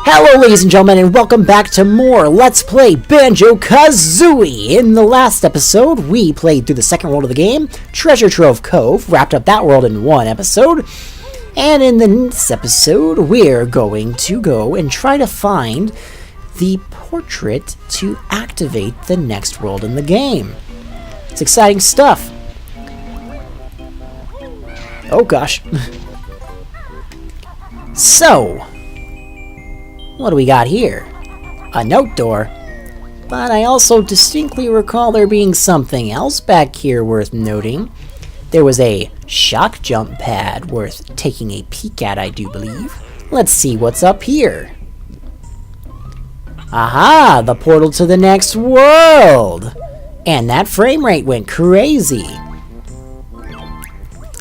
Hello ladies and gentlemen, and welcome back to more Let's Play Banjo Kazooie! In the last episode, we played through the second world of the game, Treasure Trove Cove, wrapped up that world in one episode, and in this episode, we're going to go and try to find the portrait to activate the next world in the game. It's exciting stuff. Oh gosh. So, what do we got here? A note door. But I also distinctly recall there being something else back here worth noting. There was a shock jump pad worth taking a peek at, I do believe. Let's see what's up here. Aha! The portal to the next world! And that frame rate went crazy.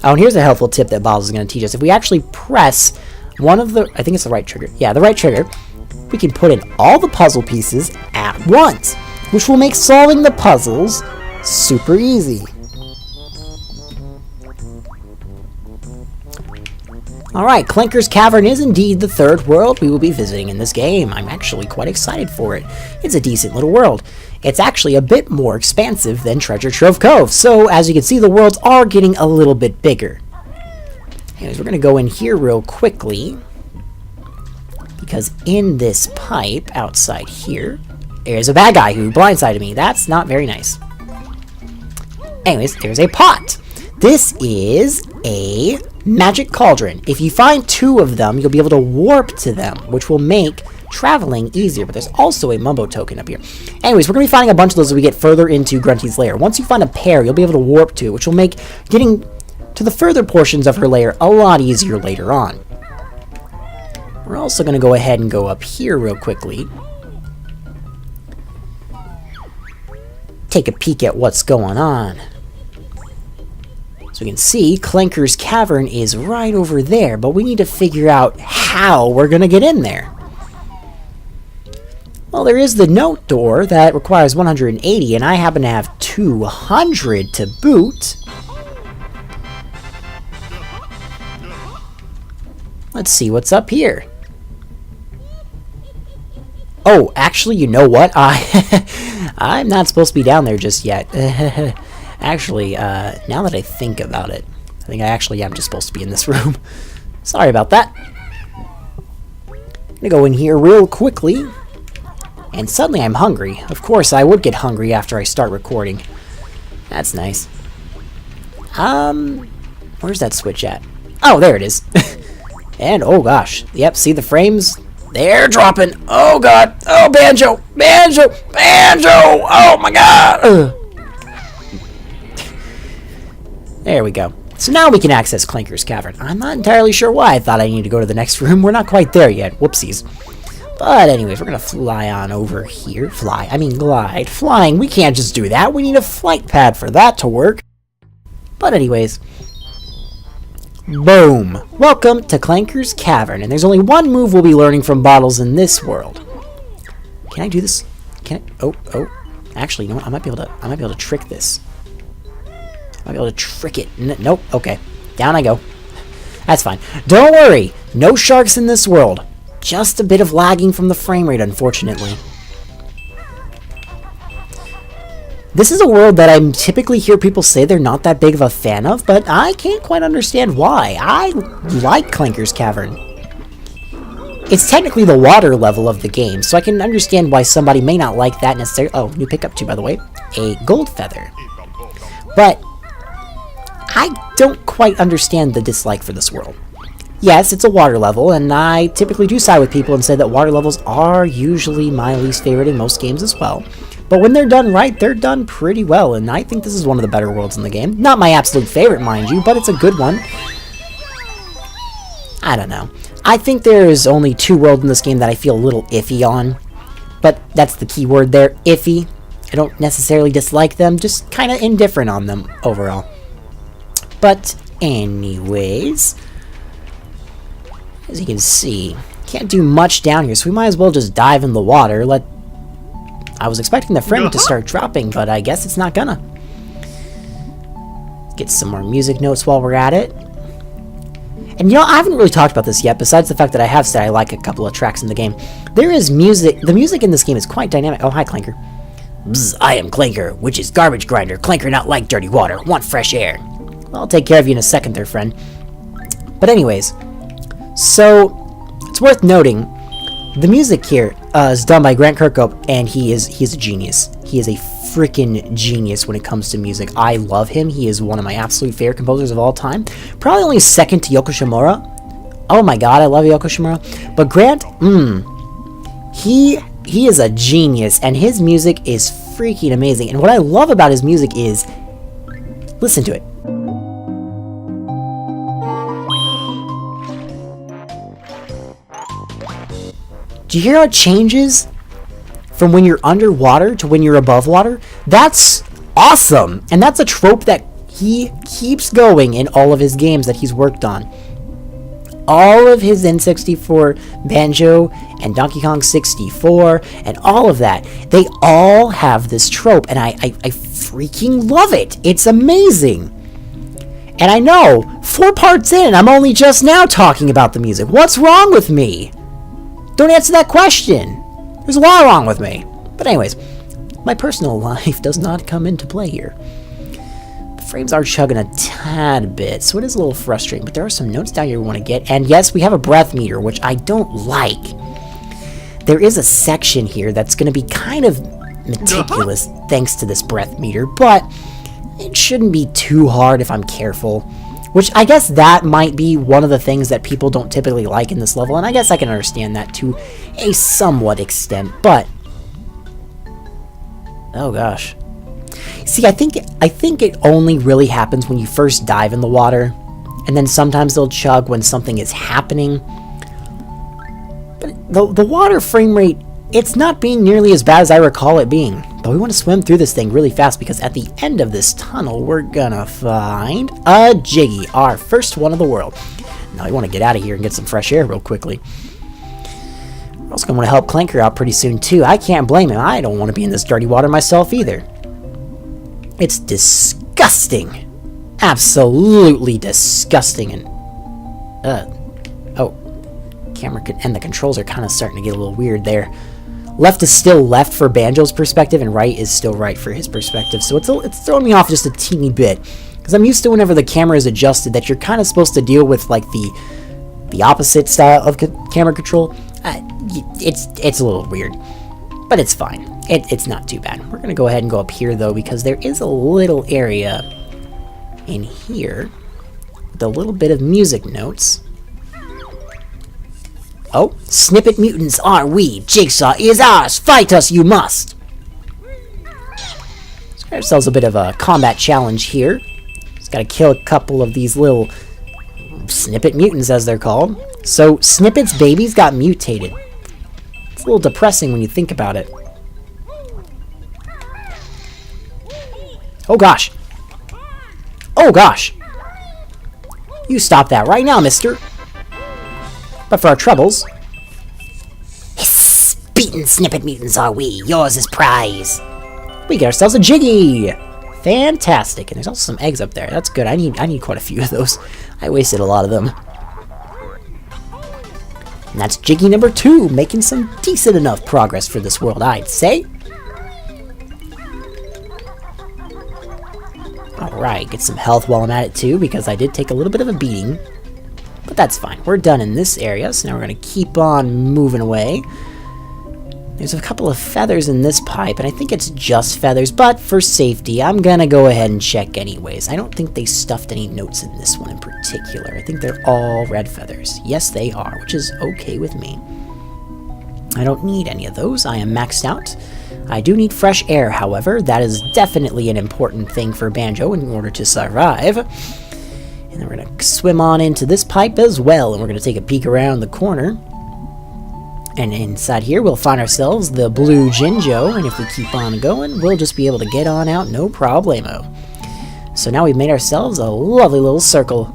Oh, and here's a helpful tip that Bottles is going to teach us. If we actually press one of the... I think it's the right trigger. Yeah, the right trigger. We can put in all the puzzle pieces at once, which will make solving the puzzles super easy. Alright, Clanker's Cavern is indeed the third world we will be visiting in this game. I'm actually quite excited for it. It's a decent little world. It's actually a bit more expansive than Treasure Trove Cove, so as you can see, the worlds are getting a little bit bigger. Anyways, we're going to go in here real quickly, because in this pipe outside here, there's a bad guy who blindsided me. That's not very nice. Anyways, there's a pot. This is a magic cauldron. If you find two of them, you'll be able to warp to them, which will make traveling easier. But there's also a Mumbo token up here. Anyways, we're going to be finding a bunch of those as we get further into Grunty's lair. Once you find a pair, you'll be able to warp to, which will make getting to the further portions of her lair a lot easier later on. We're also going to go ahead and go up here real quickly. Take a peek at what's going on. So we can see Clanker's Cavern is right over there, but we need to figure out how we're going to get in there. Well, there is the note door that requires 180, and I happen to have 200 to boot. Let's see what's up here. Oh, actually, you know what? I'm not supposed to be down there just yet. Actually, now that I think about it, I think I actually am just supposed to be in this room. Sorry about that. I'm gonna go in here real quickly. And suddenly I'm hungry. Of course, I would get hungry after I start recording. That's nice. Where's that switch at? Oh, there it is. And, oh gosh. Yep, see the frames? They're dropping. Oh god. Oh, Banjo. Banjo. Banjo. Oh my god. Ugh. There we go. So now we can access Clanker's Cavern. I'm not entirely sure why I thought I needed to go to the next room. We're not quite there yet. Whoopsies. But anyways, we're going to fly on over here. Glide. Flying. We can't just do that. We need a flight pad for that to work. But anyways. Boom! Welcome to Clanker's Cavern, and there's only one move we'll be learning from Bottles in this world. Can I do this? Can I? Oh! Actually, you know what? I might be able to trick this. I might be able to trick it. Nope. Okay, down I go. That's fine. Don't worry. No sharks in this world. Just a bit of lagging from the frame rate, unfortunately. This is a world that I typically hear people say they're not that big of a fan of, but I can't quite understand why. I like Clanker's Cavern. It's technically the water level of the game, so I can understand why somebody may not like that necessarily. Oh, new pickup too, by the way. A gold feather. But I don't quite understand the dislike for this world. Yes, it's a water level, and I typically do side with people and say that water levels are usually my least favorite in most games as well. But when they're done right, they're done pretty well, and I think this is one of the better worlds in the game. Not my absolute favorite, mind you, but it's a good one. I don't know. I think there's only two worlds in this game that I feel a little iffy on. But that's the key word there, iffy. I don't necessarily dislike them, just kind of indifferent on them overall. But anyways, as you can see, can't do much down here, so we might as well just dive in the water. I was expecting the frame to start dropping, but I guess it's not gonna. Get some more music notes while we're at it. And I haven't really talked about this yet, besides the fact that I have said I like a couple of tracks in the game. There is music. The music in this game is quite dynamic. Oh, hi, Clanker. Bzz, I am Clanker, which is garbage grinder. Clanker not like dirty water. Want fresh air. Well, I'll take care of you in a second there, friend. But anyways, so it's worth noting, the music here is done by Grant Kirkhope, and he's a genius. He is a freaking genius when it comes to music. I love him. He is one of my absolute favorite composers of all time. Probably only second to Yoko Shimura. Oh my god, I love Yoko Shimura. But Grant, he is a genius, and his music is freaking amazing. And what I love about his music is, listen to it. Do you hear how it changes from when you're underwater to when you're above water? That's awesome! And that's a trope that he keeps going in all of his games that he's worked on. All of his N64, Banjo, and Donkey Kong 64, and all of that, they all have this trope, and I freaking love it! It's amazing! And I know, 4 parts in, I'm only just now talking about the music. What's wrong with me? Don't answer that question. There's a lot wrong with me. But anyways, my personal life does not come into play here. The frames are chugging a tad bit, so it is a little frustrating, but there are some notes down here we want to get. And yes, we have a breath meter, which I don't like. There is a section here that's going to be kind of meticulous thanks to this breath meter, but it shouldn't be too hard if I'm careful. Which, I guess that might be one of the things that people don't typically like in this level, and I guess I can understand that to a somewhat extent, but... oh gosh. See, I think it only really happens when you first dive in the water, and then sometimes they'll chug when something is happening. But the water frame rate, it's not being nearly as bad as I recall it being. But we want to swim through this thing really fast because at the end of this tunnel, we're gonna find a Jiggy, our first one of the world. Now we want to get out of here and get some fresh air real quickly. We're also gonna want to help Clanker out pretty soon too. I can't blame him. I don't want to be in this dirty water myself either. It's disgusting. Absolutely disgusting. And oh, camera and the controls are kind of starting to get a little weird there. Left is still left for Banjo's perspective, and right is still right for his perspective. So it's throwing me off just a teeny bit. Because I'm used to whenever the camera is adjusted that you're kind of supposed to deal with like the opposite style of camera control. It's a little weird, but it's fine. It's not too bad. We're going to go ahead and go up here though, because there is a little area in here with a little bit of music notes. Oh, snippet mutants are we. Jigsaw is ours. Fight us, you must. Let's get ourselves a bit of a combat challenge here. Just gotta kill a couple of these little snippet mutants, as they're called. So, Snippet's babies got mutated. It's a little depressing when you think about it. Oh gosh. Oh gosh. You stop that right now, mister. But for our troubles... hiss! Beaten snippet mutants are we. Yours is prize. We get ourselves a Jiggy. Fantastic. And there's also some eggs up there. That's good. I need quite a few of those. I wasted a lot of them. And that's Jiggy number 2, making some decent enough progress for this world, I'd say. Alright, get some health while I'm at it too, because I did take a little bit of a beating. But that's fine. We're done in this area, so now we're going to keep on moving away. There's a couple of feathers in this pipe, and I think it's just feathers, but for safety, I'm going to go ahead and check anyways. I don't think they stuffed any notes in this one in particular. I think they're all red feathers. Yes, they are, which is okay with me. I don't need any of those. I am maxed out. I do need fresh air, however. That is definitely an important thing for Banjo in order to survive. And then we're going to swim on into this pipe as well, and we're going to take a peek around the corner. And inside here, we'll find ourselves the blue Jinjo, and if we keep on going, we'll just be able to get on out, no problemo. So now we've made ourselves a lovely little circle.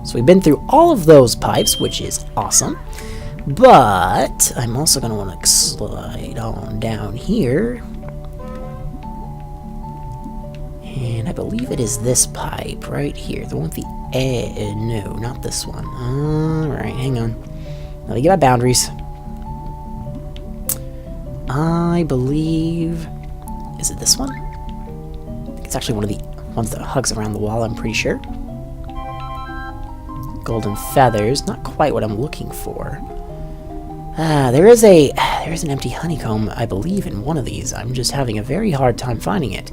So we've been through all of those pipes, which is awesome. But I'm also going to want to slide on down here. And I believe it is this pipe right here, the one with the No, not this one. Alright, hang on. Let me get my boundaries. I believe... Is it this one? I think it's actually one of the ones that hugs around the wall, I'm pretty sure. Golden feathers. Not quite what I'm looking for. There is an empty honeycomb, I believe, in one of these. I'm just having a very hard time finding it.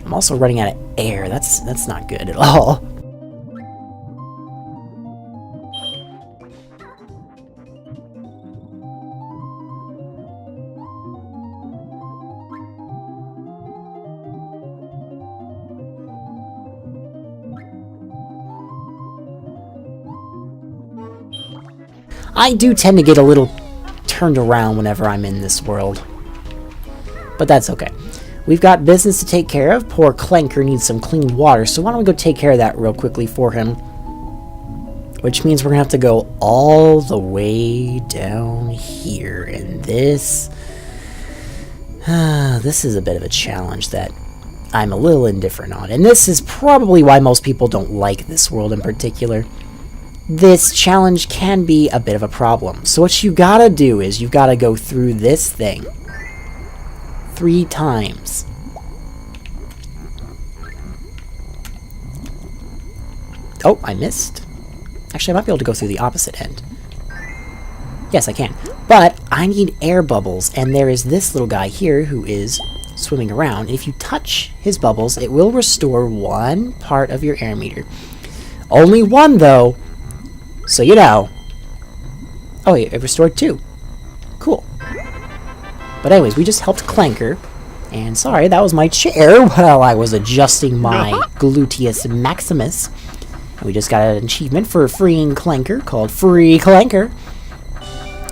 I'm also running out of air. That's not good at all. I do tend to get a little turned around whenever I'm in this world. But that's okay. We've got business to take care of. Poor Clanker needs some clean water, so why don't we go take care of that real quickly for him. Which means we're going to have to go all the way down here. And this... this is a bit of a challenge that I'm a little indifferent on. And this is probably why most people don't like this world in particular. This challenge can be a bit of a problem. So what you gotta do is you've gotta go through this thing 3 times. Oh, I missed. Actually, I might be able to go through the opposite end. Yes, I can. But I need air bubbles, and there is this little guy here who is swimming around. And if you touch his bubbles, it will restore 1 part of your air meter. Only 1, though. So, you know. Oh, it restored 2. Cool. But anyways, we just helped Clanker. And sorry, that was my chair while I was adjusting my gluteus maximus. And we just got an achievement for freeing Clanker called Free Clanker.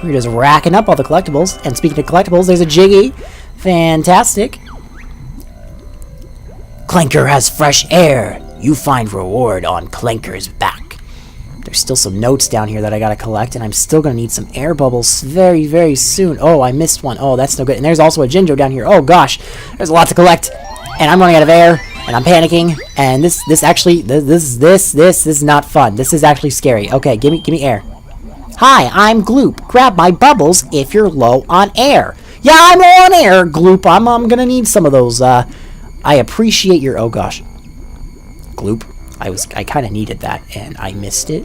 We're just racking up all the collectibles. And speaking of collectibles, there's a Jiggy. Fantastic. Clanker has fresh air. You find reward on Clanker's back. There's still some notes down here that I gotta collect, and I'm still gonna need some air bubbles very, very soon. Oh, I missed one. Oh, that's no good. And there's also a Jinjo down here. Oh gosh, there's a lot to collect, and I'm running out of air, and I'm panicking. And this is not fun. This is actually scary. Okay, give me air. Hi, I'm Gloop. Grab my bubbles if you're low on air. Yeah, I'm low on air, Gloop. I'm gonna need some of those. I appreciate your. Oh gosh, Gloop. I kind of needed that, and I missed it.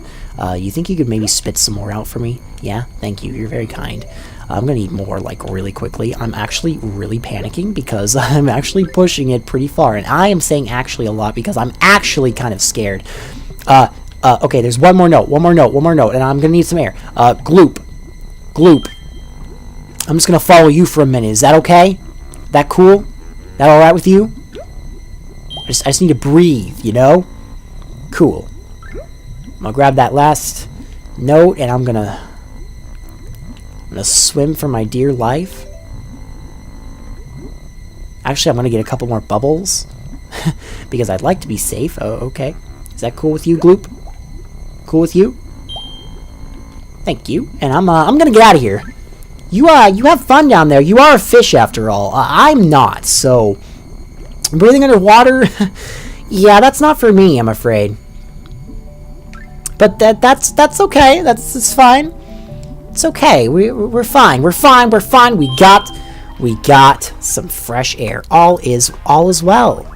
You think you could maybe spit some more out for me? Yeah? Thank you. You're very kind. I'm gonna need more, like, really quickly. I'm actually really panicking because I'm actually pushing it pretty far, and I am saying actually a lot because I'm actually kind of scared. Okay, there's one more note, and I'm gonna need some air. Gloop. Gloop. I'm just gonna follow you for a minute. Is that okay? That cool? That alright with you? I just need to breathe, you know? Cool. I'm gonna grab that last note, and I'm gonna swim for my dear life. Actually, I'm gonna get a couple more bubbles because I'd like to be safe. Oh, okay. Is that cool with you, Gloop? Cool with you? Thank you. And I'm gonna get out of here. You have fun down there. You are a fish after all. I'm not. So breathing underwater. Yeah, that's not for me, I'm afraid. But that's okay. It's fine. It's okay. We're fine. We're fine. We're fine. We got some fresh air. All is well.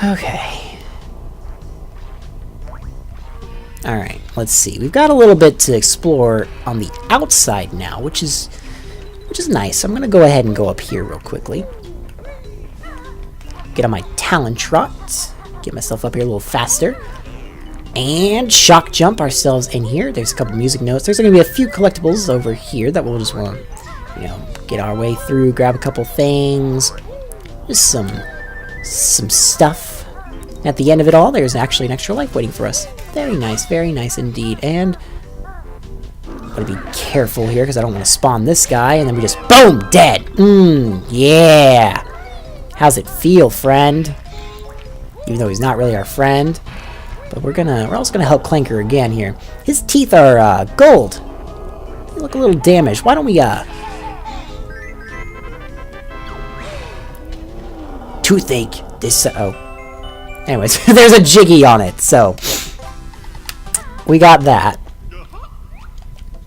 Okay. All right. Let's see. We've got a little bit to explore on the outside now, which is nice. I'm gonna go ahead and go up here real quickly. Get on my talent trot. Get myself up here a little faster. And shock jump ourselves in here. There's a couple music notes. There's going to be a few collectibles over here that we'll just want to, you know, get our way through, grab a couple things. Just some stuff. At the end of it all, there's actually an extra life waiting for us. Very nice indeed. And I'm going to be careful here because I don't want to spawn this guy. And then we just, boom, dead. Yeah. How's it feel, friend? Even though he's not really our friend. But we're also gonna help Clanker again here. His teeth are gold. They look a little damaged. Why don't we toothache. Anyways, there's a Jiggy on it, so we got that.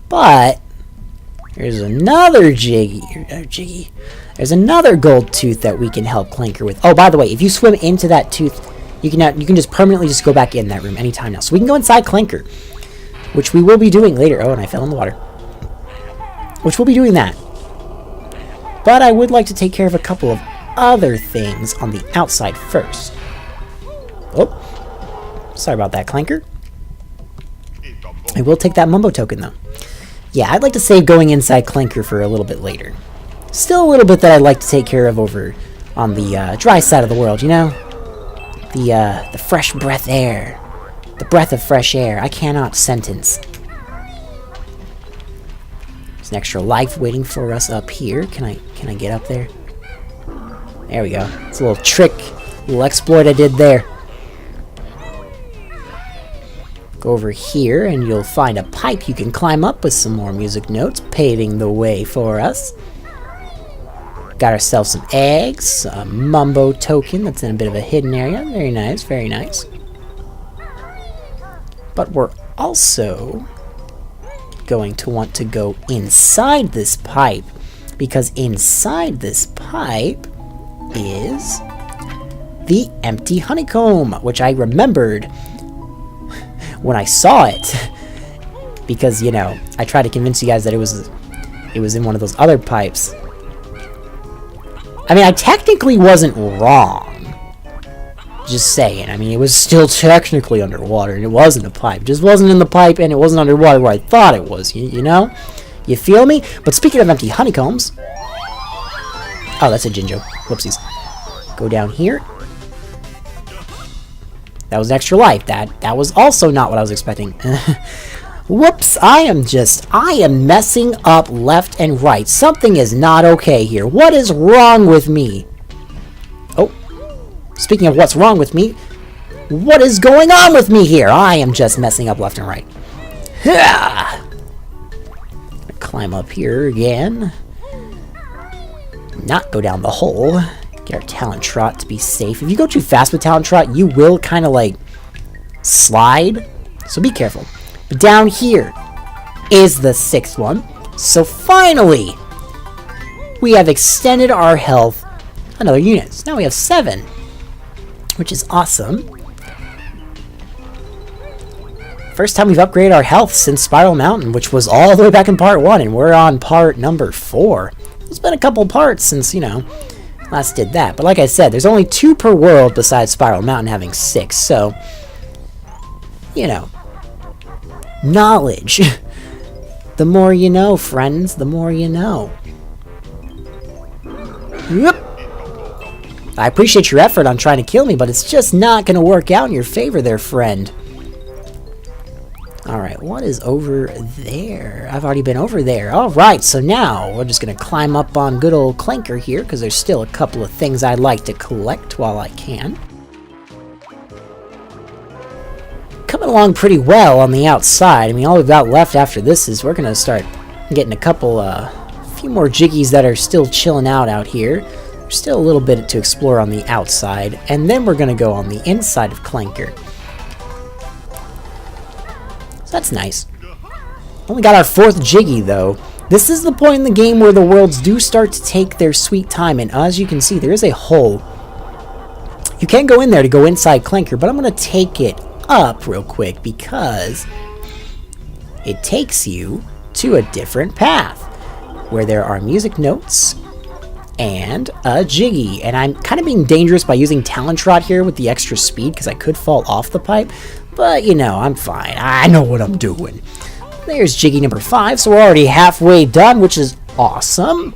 But there's another Jiggy. There's another gold tooth that we can help Clanker with. Oh, by the way, if you swim into that tooth, you can just permanently just go back in that room anytime now. So we can go inside Clanker, which we will be doing later. Oh, and I fell in the water. Which we'll be doing that. But I would like to take care of a couple of other things on the outside first. Oh, sorry about that, Clanker. I will take that Mumbo token, though. Yeah, I'd like to save going inside Clanker for a little bit later. Still a little bit that I'd like to take care of over on the dry side of the world, you know? The fresh breath air. The breath of fresh air. I cannot sentence. There's an extra life waiting for us up here. Can I get up there? There we go. It's a little trick, little exploit I did there. Go over here and you'll find a pipe you can climb up with some more music notes, paving the way for us. Got ourselves some eggs, a Mumbo token that's in a bit of a hidden area. Very nice, very nice. But we're also going to want to go inside this pipe, because inside this pipe is the empty honeycomb, which I remembered when I saw it, because, you know, I tried to convince you guys that it was in one of those other pipes. I mean, I technically wasn't wrong. Just saying. I mean, it was still technically underwater, and it wasn't a pipe. It just wasn't in the pipe, and it wasn't underwater where I thought it was, you know? You feel me? But speaking of empty honeycombs... Oh, that's a Jinjo. Whoopsies. Go down here. That was extra life. That was also not what I was expecting. Whoops, I am messing up left and right. Something is not okay here. What is wrong with me? Oh, speaking of what's wrong with me, what is going on with me here? I am just messing up left and right. Climb up here again. Not go down the hole. Get our Talent Trot to be safe. If you go too fast with Talent Trot, you will kind of like slide. So be careful. But down here is the 6th one. So finally, we have extended our health another unit. So now we have 7, which is awesome. First time we've upgraded our health since Spiral Mountain, which was all the way back in part 1, and we're on part number 4. It's been a couple parts since, you know, last did that. But like I said, there's only 2 per world besides Spiral Mountain having 6, so, you know, knowledge. The more you know, friends, the more you know. Whoop. I appreciate your effort on trying to kill me, but it's just not going to work out in your favor there, friend. Alright, what is over there? I've already been over there. Alright, so now we're just going to climb up on good old Clanker here, because there's still a couple of things I'd like to collect while I can. Coming along pretty well on the outside. I mean, all we've got left after this is we're going to start getting a few more Jiggies that are still chilling out here. There's still a little bit to explore on the outside, and then we're going to go on the inside of Clanker. So that's nice. Only got our 4th Jiggy, though. This is the point in the game where the worlds do start to take their sweet time, and as you can see, there is a hole. You can go in there to go inside Clanker, but I'm going to take it up real quick because it takes you to a different path where there are music notes and a Jiggy. And I'm kind of being dangerous by using Talent Trot here with the extra speed because I could fall off the pipe. But, you know, I'm fine. I know what I'm doing. There's Jiggy number 5, so we're already halfway done, which is awesome.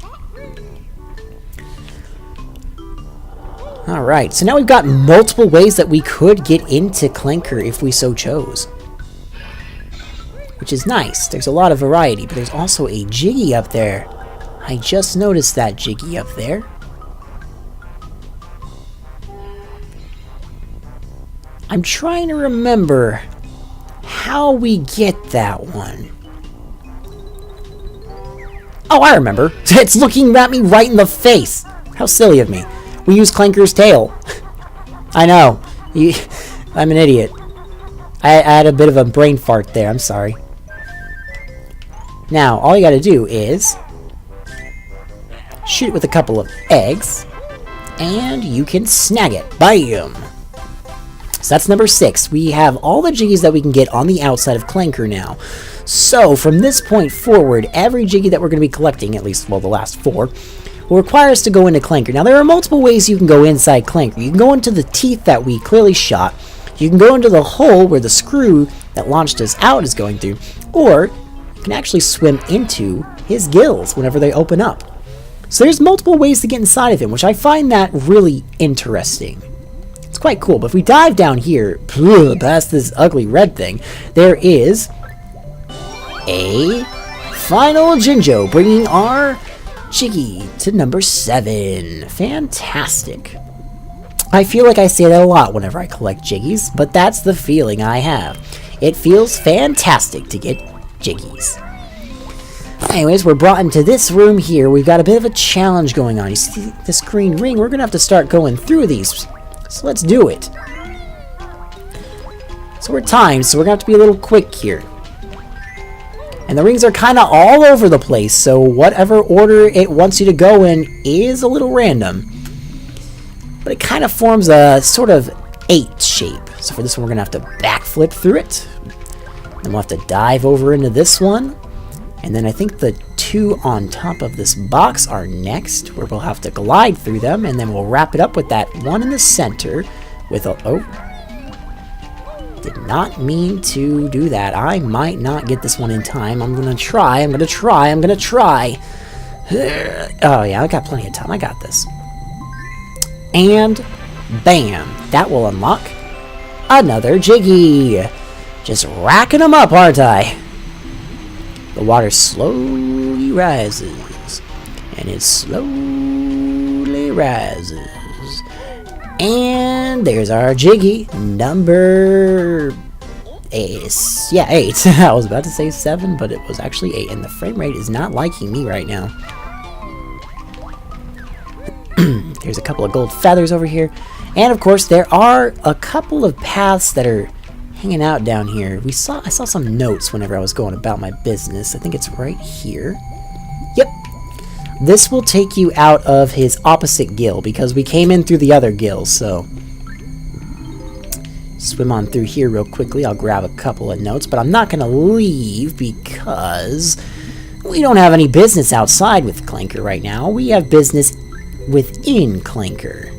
Alright, so now we've got multiple ways that we could get into Clanker if we so chose. Which is nice. There's a lot of variety, but there's also a Jiggy up there. I just noticed that Jiggy up there. I'm trying to remember how we get that one. Oh, I remember. It's looking at me right in the face. How silly of me. We use Clanker's tail. I know. I'm an idiot. I had a bit of a brain fart there. I'm sorry. Now, all you gotta do is shoot it with a couple of eggs, and you can snag it. Bam! So that's number 6. We have all the Jiggies that we can get on the outside of Clanker now. So, from this point forward, every Jiggy that we're going to be collecting, at least, well, the last 4, will require us to go into Clanker. Now, there are multiple ways you can go inside Clanker. You can go into the teeth that we clearly shot. You can go into the hole where the screw that launched us out is going through. Or, you can actually swim into his gills whenever they open up. So there's multiple ways to get inside of him, which I find that really interesting. It's quite cool. But if we dive down here, past this ugly red thing, there is a final Jinjo, bringing our Jiggy to number 7. Fantastic. I feel like I say that a lot whenever I collect Jiggies, but that's the feeling I have. It feels fantastic to get Jiggies. Anyways, we're brought into this room here. We've got a bit of a challenge going on. You see this green ring? We're going to have to start going through these. So let's do it. So we're timed, so we're going to have to be a little quick here. And the rings are kind of all over the place, so whatever order it wants you to go in is a little random. But it kind of forms a sort of 8 shape. So for this one, we're going to have to backflip through it. Then we'll have to dive over into this one. And then I think the 2 on top of this box are next, where we'll have to glide through them, and then we'll wrap it up with that one in the center with a... Oh. Did not mean to do that. I might not get this one in time. I'm gonna try. I'm gonna try. Oh, yeah, I got plenty of time. I got this. And bam. That will unlock another Jiggy. Just racking them up, aren't I? The water slowly rises, and it slowly rises. And there's our Jiggy, number 8. Yeah, 8. I was about to say 7, but it was actually 8, and the frame rate is not liking me right now. There's a couple of gold feathers over here, and of course there are a couple of paths that are hanging out down here. I saw some notes whenever I was going about my business. I think it's right here. Yep. This will take you out of his opposite gill, because we came in through the other gill, so... Swim on through here real quickly. I'll grab a couple of notes, but I'm not going to leave because we don't have any business outside with Clanker right now. We have business within Clanker.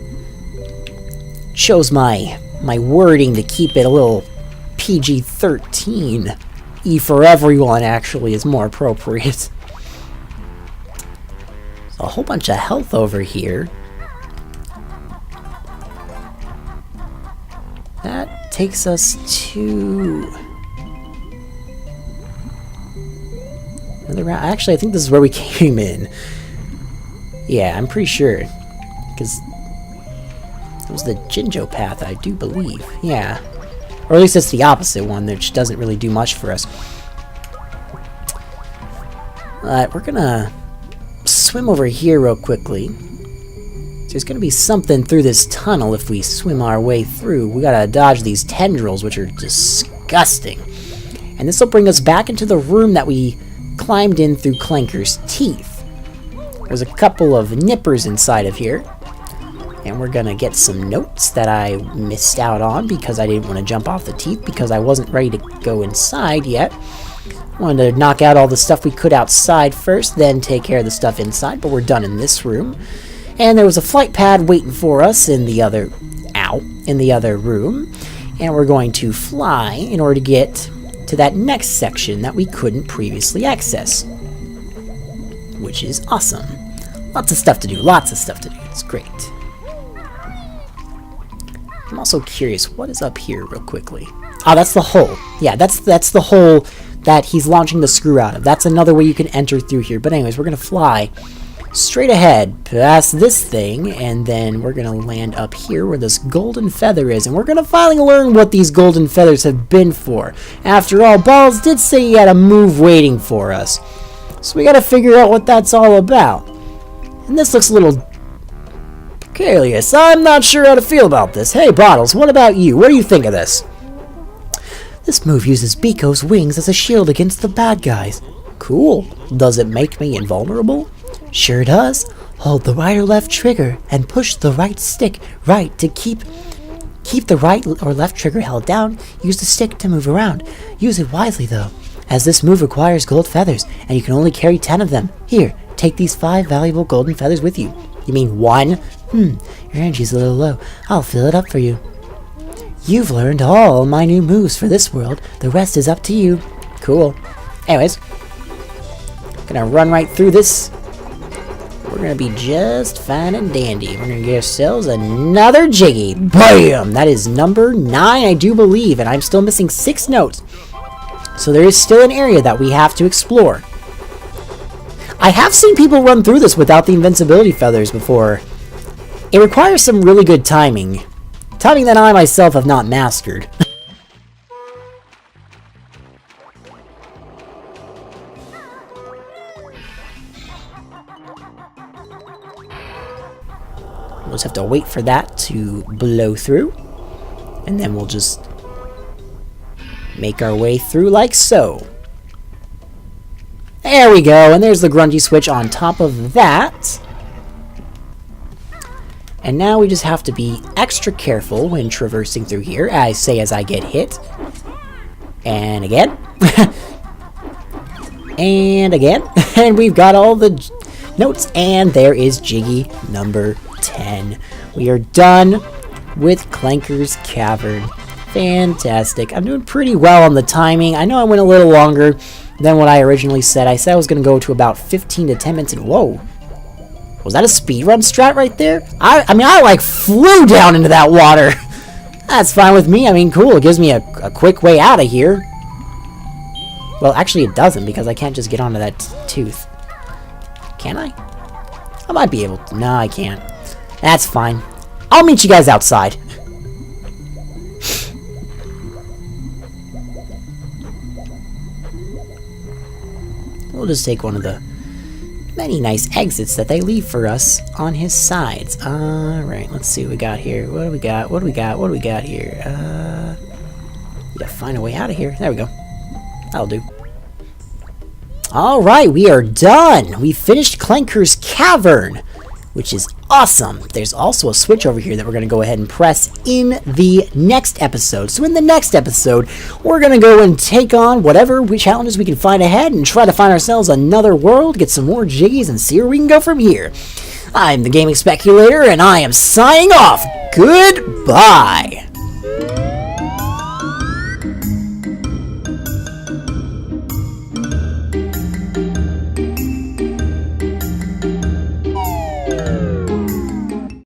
Chose my wording to keep it a little PG-13. E for everyone, actually, is more appropriate. A whole bunch of health over here. That takes us to another round. Actually, I think this is where we came in. Yeah, I'm pretty sure, because it was the Jinjo path, I do believe. Yeah, or at least it's the opposite one, which doesn't really do much for us. But we're gonna swim over here real quickly. There's gonna be something through this tunnel if we swim our way through. We gotta dodge these tendrils, which are disgusting. And this will bring us back into the room that we climbed in through Clanker's teeth. There's a couple of nippers inside of here. And we're gonna get some notes that I missed out on because I didn't want to jump off the teeth because I wasn't ready to go inside yet. Wanted to knock out all the stuff we could outside first, then take care of the stuff inside, but we're done in this room. And there was a flight pad waiting for us in the other room. And we're going to fly in order to get to that next section that we couldn't previously access. Which is awesome. Lots of stuff to do, It's great. I'm also curious, what is up here real quickly? Oh, that's the hole. Yeah, that's the hole that he's launching the screw out of. That's another way you can enter through here. But anyways, we're going to fly straight ahead past this thing, and then we're going to land up here where this golden feather is. And we're going to finally learn what these golden feathers have been for. After all, Balls did say he had a move waiting for us. So we got to figure out what that's all about. And this looks a little Kalius, I'm not sure how to feel about this. Hey, Bottles, what about you? What do you think of this? This move uses Biko's wings as a shield against the bad guys. Cool. Does it make me invulnerable? Sure does. Hold the right or left trigger and push the right stick right to keep the right or left trigger held down. Use the stick to move around. Use it wisely though, as this move requires gold feathers and you can only carry 10 of them. Here, take these 5 valuable golden feathers with you. You mean 1? Your energy's a little low. I'll fill it up for you. You've learned all my new moves for this world. The rest is up to you. Cool. Anyways, gonna run right through this. We're gonna be just fine and dandy. We're gonna get ourselves another Jiggy. Bam! That is number 9, I do believe, and I'm still missing 6 notes. So there is still an area that we have to explore. I have seen people run through this without the invincibility feathers before. It requires some really good timing. Timing that I myself have not mastered. We'll just have to wait for that to blow through. And then we'll just make our way through like so. There we go, and there's the grungy switch on top of that. And now we just have to be extra careful when traversing through here, as I get hit. And again. And again. And we've got all the notes, and there is Jiggy number 10. We are done with Clanker's Cavern. Fantastic. I'm doing pretty well on the timing. I know I went a little longer than what I originally said. I said I was going to go to about 15 to 10 minutes, and whoa. Was that a speedrun strat right there? I mean, I like flew down into that water. That's fine with me. I mean, cool. It gives me a quick way out of here. Well, actually it doesn't, because I can't just get onto that tooth. Can I? I might be able to. No, I can't. That's fine. I'll meet you guys outside. We'll just take one of the many nice exits that they leave for us on his sides. Alright, let's see what we got here. What do we got? What do we got? What do we got here? Gotta find a way out of here. There we go. That'll do. Alright, we are done! We finished Clanker's Cavern, which is awesome. There's also a switch over here that we're going to go ahead and press in the next episode. So in the next episode, we're going to go and take on whatever challenges we can find ahead and try to find ourselves another world, get some more Jiggies, and see where we can go from here. I'm the Gaming Speculator, and I am signing off. Goodbye!